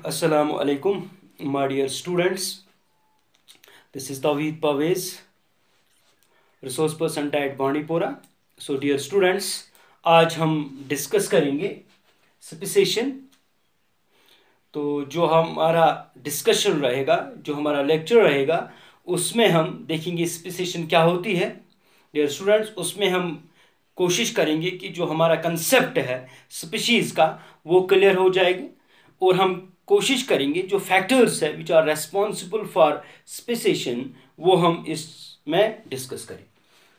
Assalamu alaikum, my dear students. This is Tawheed Pawez, resource person at Bandipora. So dear students, आज हम discuss करेंगे speciation. तो जो हमारा डिस्कशन रहेगा, जो हमारा लेक्चर रहेगा, उसमें हम देखेंगे स्पेसिएशन क्या होती है. डियर स्टूडेंट्स, उसमें हम कोशिश करेंगे कि जो हमारा कंसेप्ट है स्पीशीज़ का वो क्लियर हो जाएगी, और हम कोशिश करेंगे जो फैक्टर्स है which are responsible for speciation वो हम इसमें डिस्कस करें.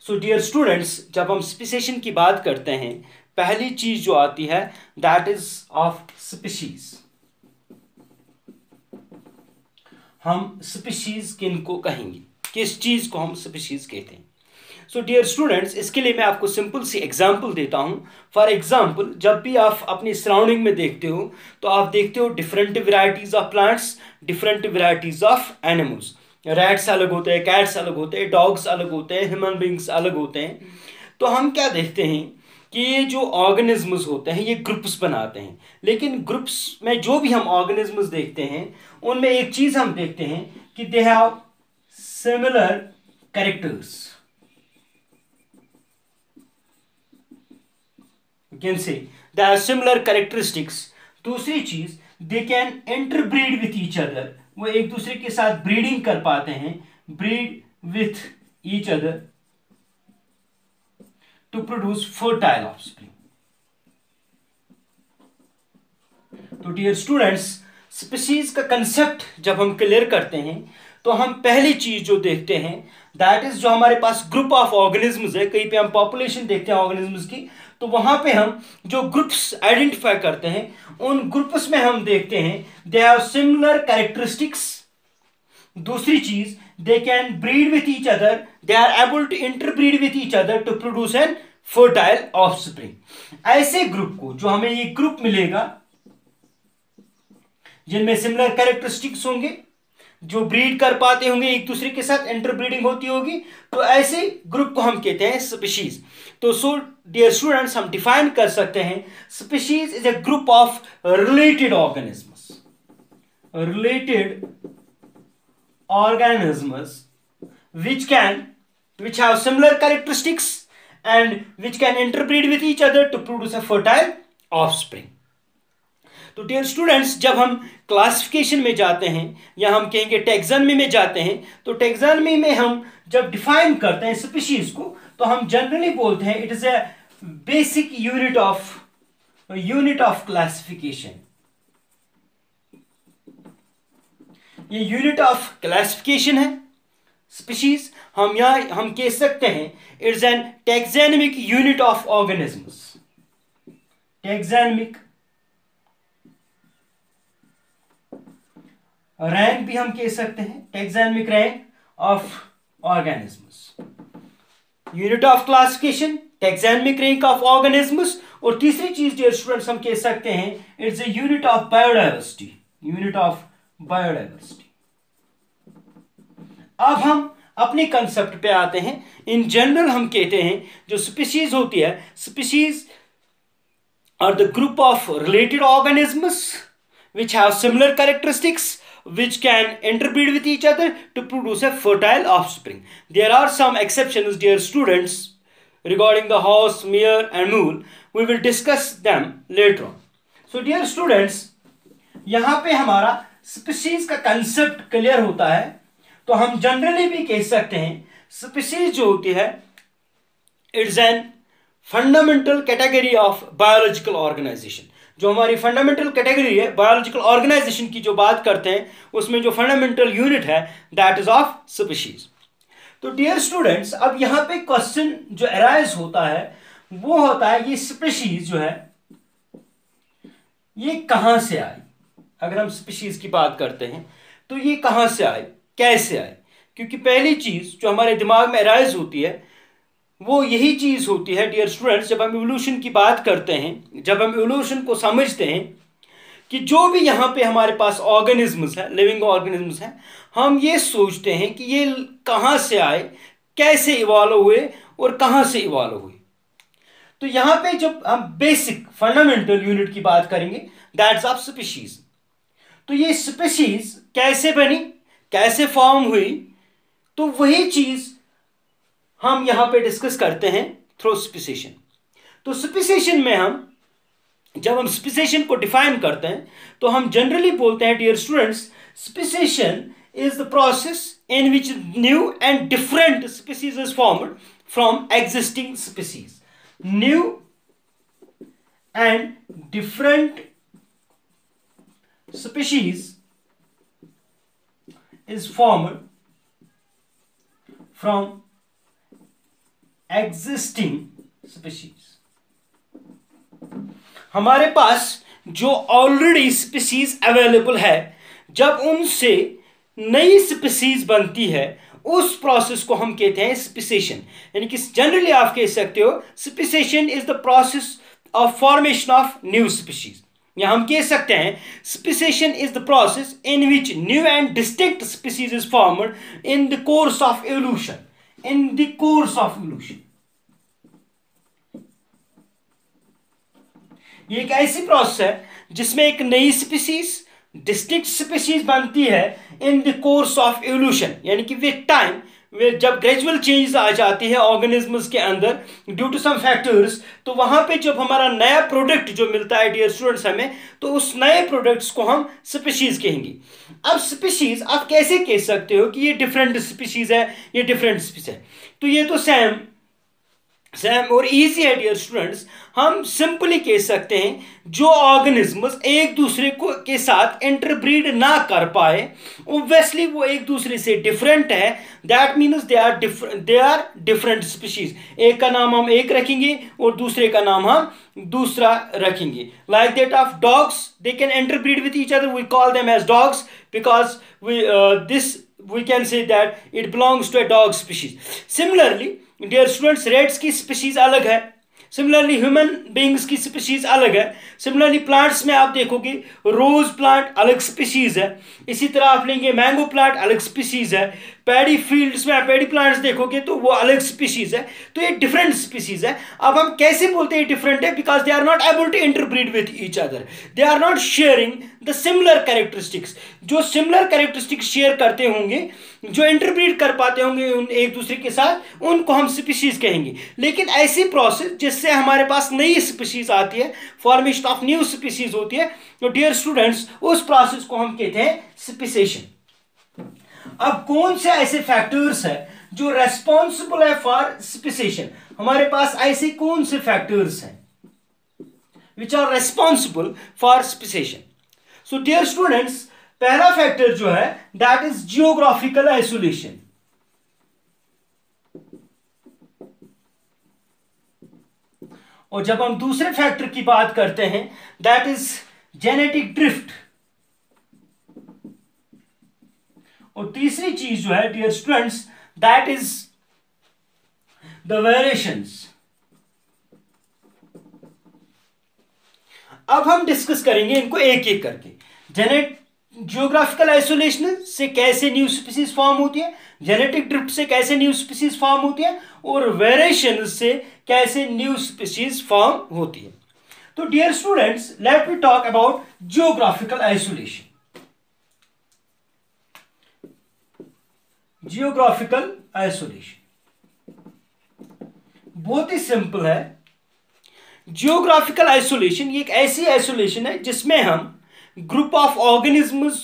सो डियर स्टूडेंट्स, जब हम स्पेसिएशन की बात करते हैं, पहली चीज़ जो आती है दैट इज ऑफ स्पीशीज़. हम स्पीशीज़ किनको कहेंगे, किस चीज़ को हम स्पीशीज़ कहते हैं. सो डियर स्टूडेंट्स, इसके लिए मैं आपको सिंपल सी एग्जांपल देता हूँ. फॉर एग्जांपल, जब भी आप अपनी सराउंडिंग में देखते हो तो आप देखते हो different varieties of plants, different varieties of animals. Rats अलग होते हैं, कैट्स अलग होते हैं, डॉग्स अलग होते हैं, ह्यूमन बींग्स अलग होते हैं. तो हम क्या देखते हैं कि ये जो ऑर्गेनिज्म्स होते हैं ये ग्रुप्स बनाते हैं. लेकिन ग्रुप्स में जो भी हम ऑर्गेनिज्म्स देखते हैं उनमें एक चीज़ हम देखते हैं कि they have similar characters. You can say they have similar characteristics. दूसरी चीज, they can interbreed with each other. वो एक दूसरे के साथ ब्रीडिंग कर पाते हैं, breed with each other to produce fertile offspring. तो डियर स्टूडेंट्स, स्पीशीज का कंसेप्ट जब हम क्लियर करते हैं तो हम पहली चीज जो देखते हैं दैट इज जो हमारे पास ग्रुप ऑफ ऑर्गेनिज्म्स है. कहीं पे हम पॉपुलेशन देखते हैं ऑर्गेनिज्म्स की, तो वहां पे हम जो ग्रुप्स आइडेंटिफाई करते हैं उन ग्रुप्स में हम देखते हैं दे हैव सिमिलर कैरेक्टरिस्टिक्स. दूसरी चीज, they can breed with each other, they are able to interbreed with each other to produce an fertile offspring. ऐसे ग्रुप को, जो हमें ये ग्रुप मिलेगा जिनमें सिमिलर कैरेक्टरिस्टिक्स होंगे, जो ब्रीड कर पाते होंगे एक दूसरे के साथ, इंटरब्रीडिंग होती होगी, तो ऐसे ग्रुप को हम कहते हैं स्पीशीज. तो सो डियर स्टूडेंट्स, हम डिफाइन कर सकते हैं species is a group of related organisms. Related organisms which have similar characteristics and which can interbreed with each other to produce a fertile offspring. तो डियर स्टूडेंट्स, जब हम classification में जाते हैं या हम कहेंगे टैक्सोनॉमी में जाते हैं, तो टैक्सोनॉमी में हम जब डिफाइन करते हैं स्पीशीज को तो हम जनरली बोलते हैं it is a basic unit of classification. ये यूनिट ऑफ क्लासिफिकेशन है स्पीशीज. हम कह सकते हैं it's an taxonomic unit of organisms. Taxonomic rank भी हम कह सकते हैं, taxonomic rank of organisms. Unit of classification, taxonomic rank of organisms. और तीसरी चीज डियर स्टूडेंट्स हम कह सकते हैं it's a unit of biodiversity. Unit of biodiversity. अब हम अपने कंसेप्ट पे आते हैं. इन जनरल हम कहते हैं जो स्पीशीज होती है, species are the group of related organisms which have similar characteristics, which can interbreed with each other to produce a fertile offspring. There are some exceptions, dear students, regarding the horse, mare and mule. We will discuss them later on. So dear students, यहाँ पे हमारा species का concept clear होता है, तो हम generally भी कह सकते हैं species जो होती है it's an fundamental category of biological organization. जो हमारी फंडामेंटल कैटेगरी है बायोलॉजिकल ऑर्गेनाइजेशन की, जो बात करते हैं उसमें जो फंडामेंटल यूनिट है दैट इज ऑफ स्पीशीज. तो डियर स्टूडेंट्स, अब यहां पे क्वेश्चन जो अराइज होता है वो होता है ये स्पीशीज जो है ये कहां से आई. अगर हम स्पीशीज की बात करते हैं तो ये कहां से आए, कैसे आए. क्योंकि पहली चीज जो हमारे दिमाग में अराइज होती है वो यही चीज होती है डियर स्टूडेंट्स, जब हम इवोल्यूशन की बात करते हैं, जब हम इवोल्यूशन को समझते हैं कि जो भी यहाँ पे हमारे पास ऑर्गेनिज्म्स है, लिविंग ऑर्गेनिज्म्स हैं, हम ये सोचते हैं कि ये कहाँ से आए, कैसे इवॉल्व हुए और कहाँ से इवॉल्व हुए. तो यहाँ पे जब हम बेसिक फंडामेंटल यूनिट की बात करेंगे दैट्स ऑफ स्पीशीज, तो ये स्पीशीज कैसे बनी, कैसे फॉर्म हुई, तो वही चीज हम यहां पे डिस्कस करते हैं थ्रू स्पीसिएशन। तो स्पीसिएशन में जब हम स्पीसिएशन को डिफाइन करते हैं तो हम जनरली बोलते हैं, dear students, speciation is the process in which new and different species is formed from existing species. New and different species is formed from existing species. हमारे पास जो ऑलरेडी स्पीसीज अवेलेबल है, जब उनसे नई स्पीसीज बनती है, उस प्रोसेस को हम कहते हैं स्पीसिएशन। यानी कि जनरली आप कह सकते हो speciation is the process of formation of new species, या हम कह सकते हैं speciation is the process in which new and distinct species is formed in the course of evolution. In the course of evolution, ये एक ऐसी process है जिसमें एक नई स्पीसीज, डिस्टिंक्ट स्पीसीज बनती है in the course of evolution. यानी कि विद टाइम, जब ग्रेजुअल चेंज आ जाती है ऑर्गेनिज्म्स के अंदर ड्यू टू सम फैक्टर्स, तो वहां पे जब हमारा नया प्रोडक्ट जो मिलता है डियर स्टूडेंट्स हमें, तो उस नए प्रोडक्ट्स को हम स्पीशीज कहेंगे। अब स्पीशीज आप कैसे कह सकते हो कि ये डिफरेंट स्पीशीज है, ये डिफरेंट स्पीशीज है? तो ये तो सेम और इजी है डियर स्टूडेंट्स। हम सिंपली कह सकते हैं जो ऑर्गेनिज्म्स एक दूसरे को के साथ इंटरब्रीड ना कर पाए, ऑब्वियसली वो एक दूसरे से डिफरेंट है। That means they are different species. एक का नाम हम एक रखेंगे और दूसरे का नाम हम दूसरा रखेंगे। Like that of dogs, they can interbreed with each other, we call them as dogs because we can say that it belongs to a dog species. Similarly, dear students, rats की species अलग है, similarly human beings की species अलग है। Similarly plants में आप देखोगे rose plant अलग स्पीशीज है, इसी तरह आप लेंगे मैंगो प्लांट अलग स्पीशीज है, पैडी फील्ड्स में आप पैडी प्लांट्स देखोगे तो वो अलग स्पीशीज है। तो ये डिफरेंट स्पीशीज है। अब हम कैसे बोलते हैं डिफरेंट है? Because they are not able to interbreed with each other, they are not sharing the similar characteristics. जो सिमिलर कैरेक्टरिस्टिक्स शेयर करते होंगे, जो इंटरब्रीड कर पाते होंगे एक दूसरे के साथ, उनको हम स्पीशीज कहेंगे। लेकिन ऐसी प्रोसेस जिससे हमारे पास नई स्पीशीज आती है, फॉर्मेशन ऑफ न्यू स्पीशीज होती है, तो डियर स्टूडेंट्स उस प्रोसेस को हम कहते हैं स्पीसिएशन। अब कौन से ऐसे फैक्टर्स है जो रेस्पॉन्सिबल है फॉर स्पीसिएशन? हमारे पास ऐसे कौन से फैक्टर्स हैं which are responsible for speciation? So dear students, पहला फैक्टर जो है दैट इज जियोग्राफिकल आइसोलेशन। और जब हम दूसरे फैक्टर की बात करते हैं दैट इज जेनेटिक ड्रिफ्ट। और तीसरी चीज जो है dear students that is the variations. अब हम डिस्कस करेंगे इनको एक एक करके। जियोग्राफिकल आइसोलेशन से कैसे न्यू स्पीसीज फॉर्म होती है, जेनेटिक ड्रिफ्ट से कैसे न्यू स्पीसीज फॉर्म होती है, और वेरिएशन से कैसे न्यू स्पीसीज फॉर्म होती है। तो dear students, let me talk about geographical isolation. Geographical isolation बहुत ही सिंपल है। जियोग्राफिकल आइसोलेशन ये एक ऐसी आइसोलेशन है जिसमें हम ग्रुप ऑफ ऑर्गेनिज्म्स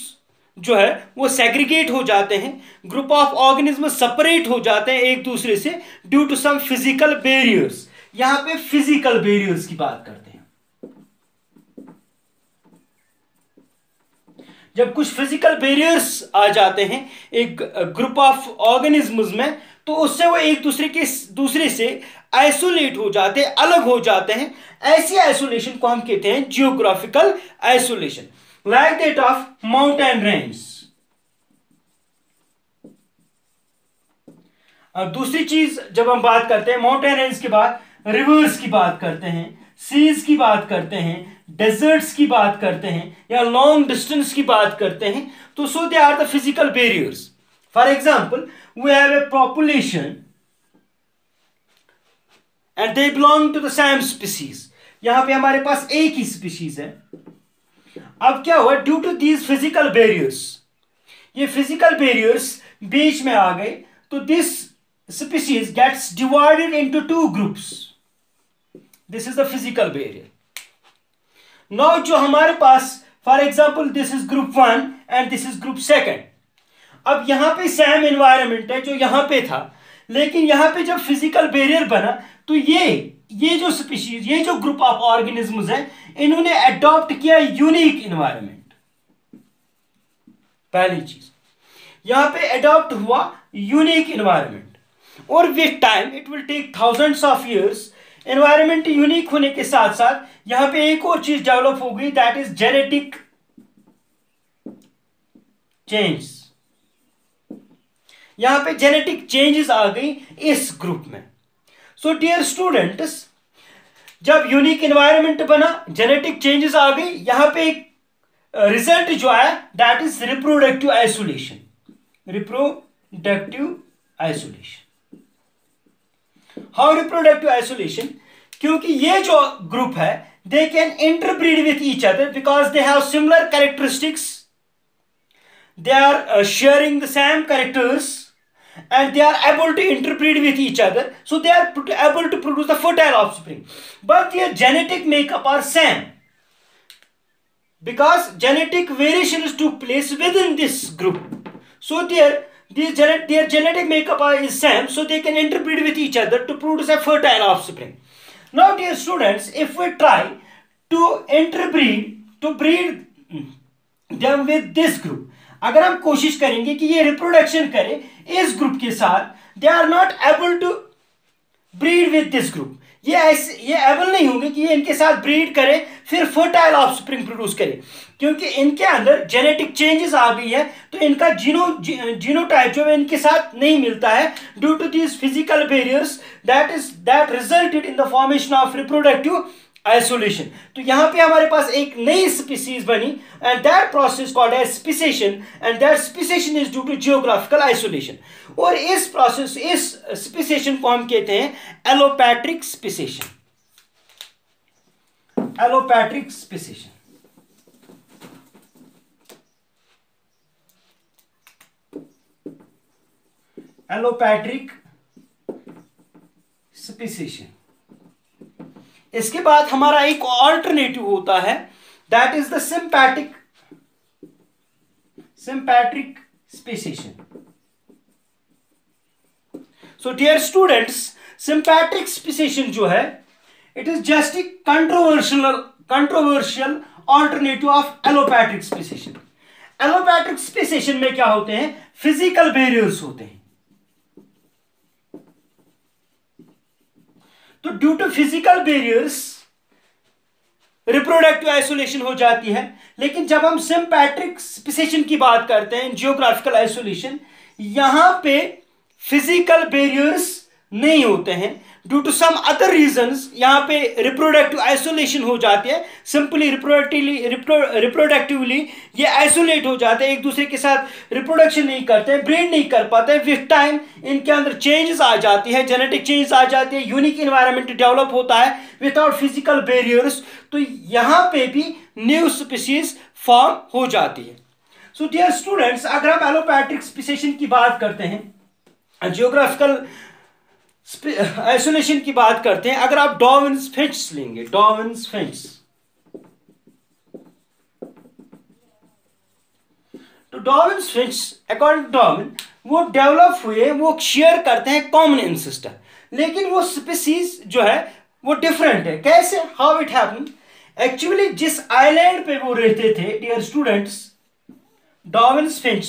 जो है वो सेग्रीगेट हो जाते हैं, ग्रुप ऑफ ऑर्गेनिज्म्स सेपरेट हो जाते हैं एक दूसरे से due to some physical barriers. यहां पे फिजिकल बैरियर्स की बात करते हैं। जब कुछ फिजिकल बैरियर्स आ जाते हैं एक ग्रुप ऑफ ऑर्गेनिज्म्स में, तो उससे वो एक दूसरे से आइसोलेट हो जाते हैं, अलग हो जाते हैं। ऐसी आइसोलेशन को हम कहते हैं geographical isolation, like that of mountain range. अब दूसरी चीज जब हम बात करते हैं माउंटेन रेंज के बाद रिवर्स की बात करते हैं, सीज की बात करते हैं, डेजर्ट्स की बात करते हैं, या लॉन्ग डिस्टेंस की बात करते हैं, तो so they are the physical barriers. For example, we have a population and they belong to the same species. यहां पे हमारे पास एक ही स्पीसीज है। अब क्या हुआ, due to these physical barriers, ये फिजिकल बैरियर्स बीच में आ गए, तो this species gets divided into two groups. This is the physical barrier. Now जो हमारे पास for example this is group 1 and this is group 2। अब यहां पे सेम एनवायरनमेंट है जो यहां पे था, लेकिन यहां पे जब फिजिकल बैरियर बना तो ये जो स्पीशीज, ये जो ग्रुप ऑफ ऑर्गेनिजम्स है, इन्होंने अडॉप्ट किया यूनिक एनवायरनमेंट। पहली चीज यहां पे अडॉप्ट हुआ यूनिक एनवायरनमेंट, और with time it will take thousands of years. Environment unique होने के साथ साथ यहां पे एक और चीज डेवलप हो गई, दैट इज जेनेटिक चेंज। यहां पे जेनेटिक चेंजेस आ गई इस ग्रुप में। सो डियर स्टूडेंट्स, जब यूनिक एनवायरनमेंट बना, जेनेटिक चेंजेस आ गई, यहां पे एक रिजल्ट जो आया that is reproductive isolation. Reproductive isolation. How reproductive isolation? क्योंकि ये जो ग्रुप है दे can interbreed with each other because they have similar characteristics, they are sharing the same characters, and they are able to interbreed with each other, so they are able to produce the fertile offspring. But their genetic makeup are same because genetic variations took place within this group. So their genetic makeup is same, so they can interbreed with each other to produce a fertile offspring. Now dear students, if we try to interbreed, to breed them with this group, अगर हम कोशिश करेंगे कि ये reproduction करें इस group के साथ, they are not able to breed with this group. ये एबल नहीं होंगे कि ये इनके साथ ब्रीड करें फिर फर्टाइल ऑफस्प्रिंग प्रोड्यूस करें, क्योंकि इनके अंदर जेनेटिक चेंजेस आ गई है, तो इनका जीनोटाइप जो है इनके साथ नहीं मिलता है due to this physical barriers that resulted in the formation of reproductive isolation. तो यहां पे हमारे पास एक नई स्पीसीज बनी, and that process called as speciation, and that speciation is due to geographical isolation. और इस प्रोसेस, इस स्पीसेशन को हम कहते हैं allopatric speciation. Allopatric speciation. Allopatric speciation. इसके बाद हमारा एक ऑल्टरनेटिव होता है that is the sympatric speciation. So dear students, सिंपैट्रिक speciation जो है it is just a controversial alternative of allopatric speciation. Allopatric speciation में क्या होते हैं, फिजिकल बैरियर्स होते हैं। तो due to physical barriers reproductive isolation हो जाती है, लेकिन जब हम सिंपैट्रिक स्पीसेशन की बात करते हैं, जियोग्राफिकल आइसोलेशन, यहां पे फिजिकल बैरियर्स नहीं होते हैं। Due to some other reasons यहां पे रिप्रोडक्टिव आइसोलेशन हो जाती है। सिंपली रिप्रोडक्टिवली ये आइसोलेट हो जाते हैं, एक दूसरे के साथ रिप्रोडक्शन नहीं करते हैं, ब्रीड नहीं कर पाते हैं। विथ टाइम इनके अंदर चेंजेस आ जाती है, जेनेटिक चेंजेस आ जाती है, यूनिक एनवायरनमेंट डेवलप होता है विदाउट फिजिकल बैरियर्स। तो यहां पे भी न्यू स्पीसीज फॉर्म हो जाती है। सो डियर स्टूडेंट्स, अगर हम एलोपैट्रिक स्पीसेशन की बात करते हैं, जियोग्राफिकल आइसोलेशन की बात करते हैं, अगर आप डार्विन्स फिंच लेंगे, डार्विन्स फिंच, तो Darwin's finch according to Darwin वो डेवलप हुए, वो शेयर करते हैं कॉमन एंसेस्टर, लेकिन वो स्पीसीज जो है वो डिफरेंट है। कैसे? How it happen? एक्चुअली जिस आइलैंड पे वो रहते थे डियर स्टूडेंट्स, डार्विन्स फिंच,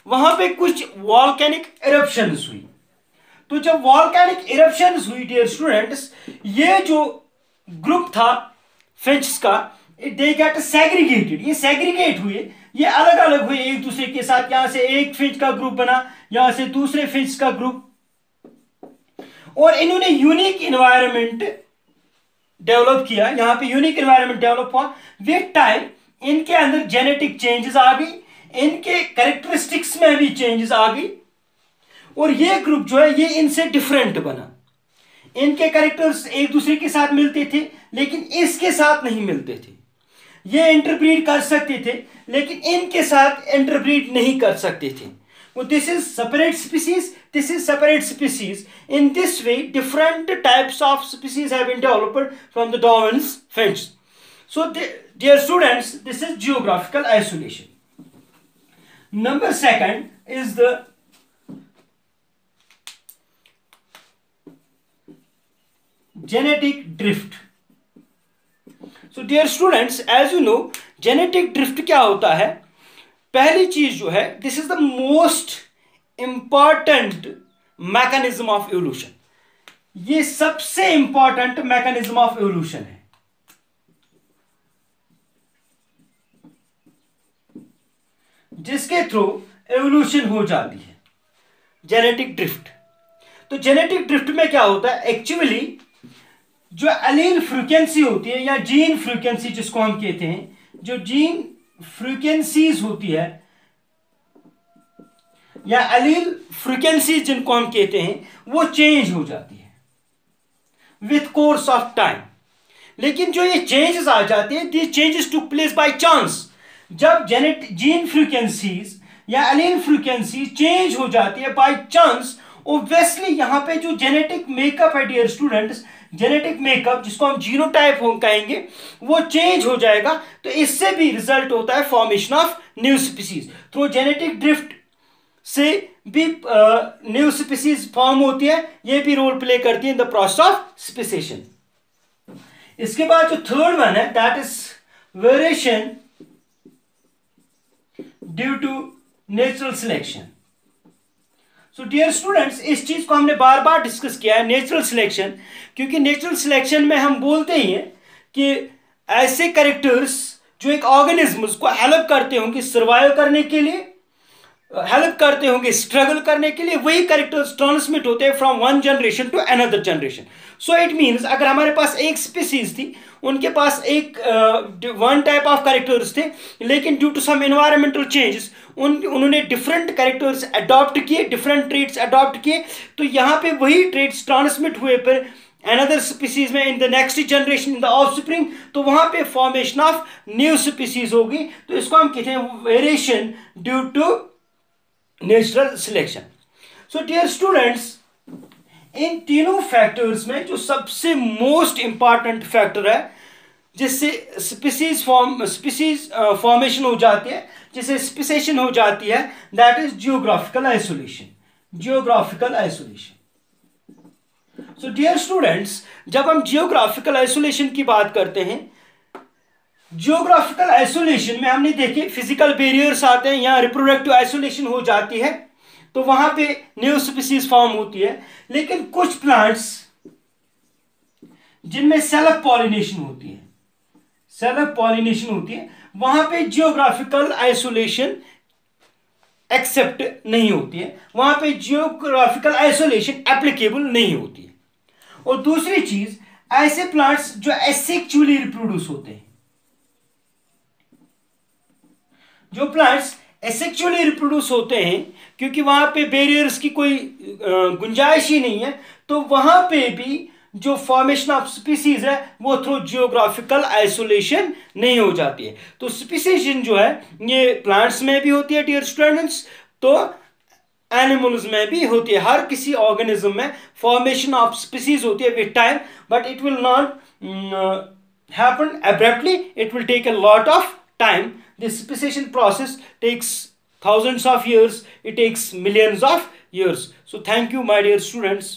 वहां पे कुछ वॉल्केनिक इरप्शंस हुई। तो जब वॉल्केनिक इरप्शंस हुई डियर स्टूडेंट्स, ये जो ग्रुप था फिंच का, दे गेट सेग्रीगेटेड, ये सेग्रीगेट हुए, ये अलग अलग हुए एक दूसरे के साथ। यहां से एक फिंच का ग्रुप बना, यहां से दूसरे फिंच का ग्रुप, और इन्होंने यूनिक एनवायरनमेंट डेवलप किया। यहां पे यूनिक एनवायरनमेंट डेवलप हुआ। विद टाइम इनके अंदर जेनेटिक चेंजेस आ गई, इनके कैरेक्टरिस्टिक्स में भी चेंजेस आ गई, और ये ग्रुप जो है ये इनसे डिफरेंट बना। इनके कैरेक्टर्स एक दूसरे के साथ मिलते थे, लेकिन इसके साथ नहीं मिलते थे। ये इंटरब्रीड कर सकते थे, लेकिन इनके साथ इंटरब्रीड नहीं कर सकते थे। वो this is separate species, this is separate species. In this way different types of species have been developed from the Darwin's finch. So dear students, this is geographical isolation. Number second is the genetic drift. So dear students, as you know, genetic drift क्या होता है? पहली चीज जो है, this is the most important mechanism of evolution. ये सबसे important mechanism of evolution है। जिसके थ्रू एवोल्यूशन हो जाती है, जेनेटिक ड्रिफ्ट। तो जेनेटिक ड्रिफ्ट में क्या होता है? एक्चुअली जो एलील फ्रीक्वेंसी होती है या जीन फ्रीक्वेंसी जिसको हम कहते हैं, जो जीन फ्रीक्वेंसीज होती है या एलील फ्रीक्वेंसी जिनको हम कहते हैं, वो चेंज हो जाती है विथ कोर्स ऑफ टाइम। लेकिन जो ये चेंजेस आ जाते हैं, this changes took place by chance. जब जीन फ्रीक्वेंसीज या एलील फ्रीक्वेंसी चेंज हो जाती है बाय चांस, ऑब्वियसली यहां पे जो जेनेटिक मेकअप है डियर स्टूडेंट्स, जेनेटिक मेकअप जिसको हम जीनोटाइप कहेंगे, वो चेंज हो जाएगा। तो इससे भी रिजल्ट होता है formation of new species. Through genetic drift से भी न्यू स्पीसीज फॉर्म होती है, ये भी रोल प्ले करती है in the process of speciation. इसके बाद जो थर्ड वन है, that is variation due to natural selection. So dear students, इस चीज को हमने बार बार डिस्कस किया है, नेचुरल सिलेक्शन, क्योंकि नेचुरल सिलेक्शन में हम बोलते ही हैं कि ऐसे कैरेक्टर्स जो एक ऑर्गेनिज्म को हेल्प करते होंगे सर्वाइव करने के लिए, हेल्प करते होंगे स्ट्रगल करने के लिए, वही कैरेक्टर्स ट्रांसमिट होते हैं from one generation to another generation. So it means अगर हमारे पास एक स्पीसीज थी, उनके पास एक वन टाइप ऑफ कैरेक्टर्स थे, लेकिन due to some environmental changes उन्होंने डिफरेंट कैरेक्टर्स अडॉप्ट किए, डिफरेंट ट्रेट्स अडॉप्ट किए, तो यहाँ पे वही ट्रेट्स ट्रांसमिट हुए पर अनदर स्पीसीज में in the next generation, in the offspring, तो वहाँ पे फॉर्मेशन ऑफ न्यू स्पीसीज होगी। तो इसको हम कहते हैं variation due to natural selection. So dear students, इन तीनों फैक्टर्स में जो सबसे मोस्ट इंपॉर्टेंट फैक्टर है जिससे स्पीसीज फॉर्मेशन हो जाती है, जिससे स्पीसिएशन हो जाती है, that is geographical isolation. Geographical isolation. So dear students, जब हम जियोग्राफिकल आइसोलेशन की बात करते हैं, जियोग्राफिकल आइसोलेशन में हमने देखे फिजिकल बैरियर्स आते हैं, यहाँ रिप्रोडक्टिव आइसोलेशन हो जाती है, तो वहां पे न्यू स्पीसीज फॉर्म होती है। लेकिन कुछ प्लांट्स जिनमें सेल्फ पॉलिनेशन होती है, सेल्फ पॉलिनेशन होती है, वहां पे जियोग्राफिकल आइसोलेशन एक्सेप्ट नहीं होती है, वहां पे जियोग्राफिकल आइसोलेशन एप्लीकेबल नहीं होती है। और दूसरी चीज, ऐसे प्लांट्स जो एसेक्सुअली रिप्रोड्यूस होते हैं, जो प्लांट्स एसेक्सुअली रिप्रोड्यूस होते हैं, क्योंकि वहां पे बैरियर्स की कोई गुंजाइश ही नहीं है, तो वहां पे भी जो फॉर्मेशन ऑफ स्पीसीज है वो थ्रू जियोग्राफिकल आइसोलेशन नहीं हो जाती है। तो स्पीसिएशन जो है ये प्लांट्स में भी होती है डियर स्टूडेंट्स, तो एनिमल्स में भी होती है। हर किसी ऑर्गेनिज्म में फॉर्मेशन ऑफ स्पीसीज होती है with time, but it will not happen abruptly, it will take a lot of time. This speciation process takes thousands of years, it takes millions of years. So thank you my dear students.